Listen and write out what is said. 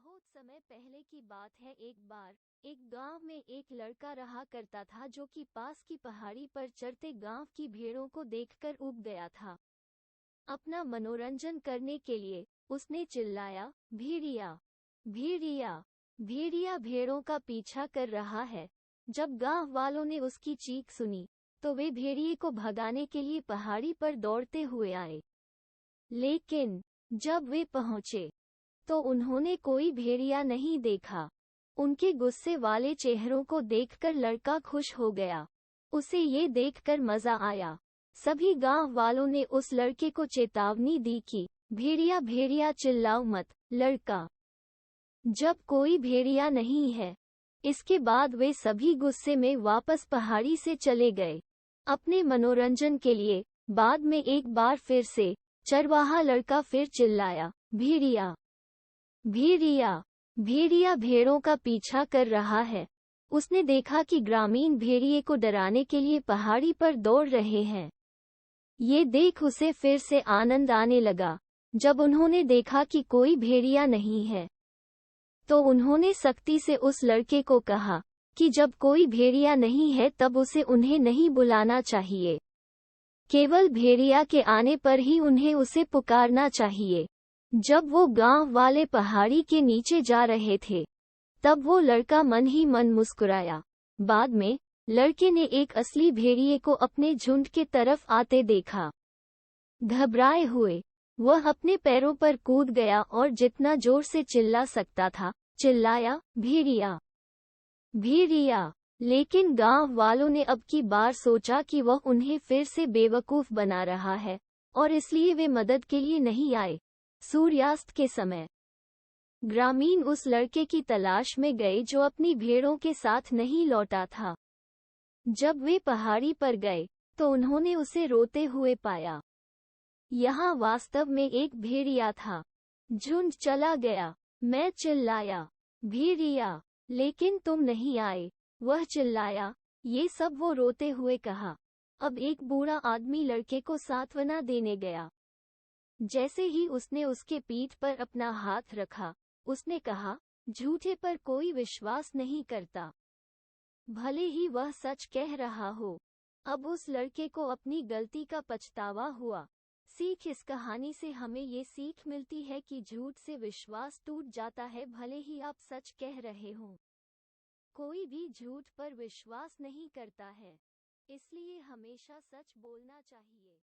बहुत समय पहले की बात है। एक बार एक गांव में एक लड़का रहा करता था जो कि पास की पहाड़ी पर चरते गांव की भेड़ों को देखकर ऊब गया था। अपना मनोरंजन करने के लिए उसने चिल्लाया, भेड़िया, भेड़िया, भेड़िया भेड़ों का पीछा कर रहा है। जब गांव वालों ने उसकी चीख सुनी तो वे भेड़िए को भगाने के लिए पहाड़ी पर दौड़ते हुए आए। लेकिन जब वे पहुंचे तो उन्होंने कोई भेड़िया नहीं देखा। उनके गुस्से वाले चेहरों को देखकर लड़का खुश हो गया। उसे ये देखकर मजा आया। सभी गांव वालों ने उस लड़के को चेतावनी दी कि भेड़िया भेड़िया चिल्लाओ मत, लड़का। जब कोई भेड़िया नहीं है। इसके बाद वे सभी गुस्से में वापस पहाड़ी से चले गए अपने मनोरंजन के लिए। बाद में एक बार फिर से चरवाहा लड़का फिर चिल्लाया, भेड़िया, भेड़िया, भेड़िया भेड़ों का पीछा कर रहा है। उसने देखा कि ग्रामीण भेड़िए को डराने के लिए पहाड़ी पर दौड़ रहे हैं। ये देख उसे फिर से आनंद आने लगा। जब उन्होंने देखा कि कोई भेड़िया नहीं है तो उन्होंने सख्ती से उस लड़के को कहा कि जब कोई भेड़िया नहीं है तब उसे उन्हें नहीं बुलाना चाहिए। केवल भेड़िया के आने पर ही उन्हें उसे पुकारना चाहिए। जब वो गांव वाले पहाड़ी के नीचे जा रहे थे तब वो लड़का मन ही मन मुस्कुराया। बाद में लड़के ने एक असली भेड़िए को अपने झुंड के तरफ आते देखा। घबराए हुए वह अपने पैरों पर कूद गया और जितना जोर से चिल्ला सकता था चिल्लाया, भेड़िया, भेड़िया। लेकिन गांव वालों ने अब की बार सोचा कि वह उन्हें फिर से बेवकूफ बना रहा है और इसलिए वे मदद के लिए नहीं आए। सूर्यास्त के समय ग्रामीण उस लड़के की तलाश में गए जो अपनी भेड़ों के साथ नहीं लौटा था। जब वे पहाड़ी पर गए तो उन्होंने उसे रोते हुए पाया। यहाँ वास्तव में एक भेड़िया था। झुंड चला गया। मैं चिल्लाया, भेड़िया, लेकिन तुम नहीं आए। वह चिल्लाया। ये सब वो रोते हुए कहा। अब एक बूढ़ा आदमी लड़के को सांत्वना देने गया। जैसे ही उसने उसके पीठ पर अपना हाथ रखा उसने कहा, झूठे पर कोई विश्वास नहीं करता, भले ही वह सच कह रहा हो। अब उस लड़के को अपनी गलती का पछतावा हुआ। सीख इस कहानी से हमें ये सीख मिलती है कि झूठ से विश्वास टूट जाता है भले ही आप सच कह रहे हों। कोई भी झूठ पर विश्वास नहीं करता है, इसलिए हमेशा सच बोलना चाहिए।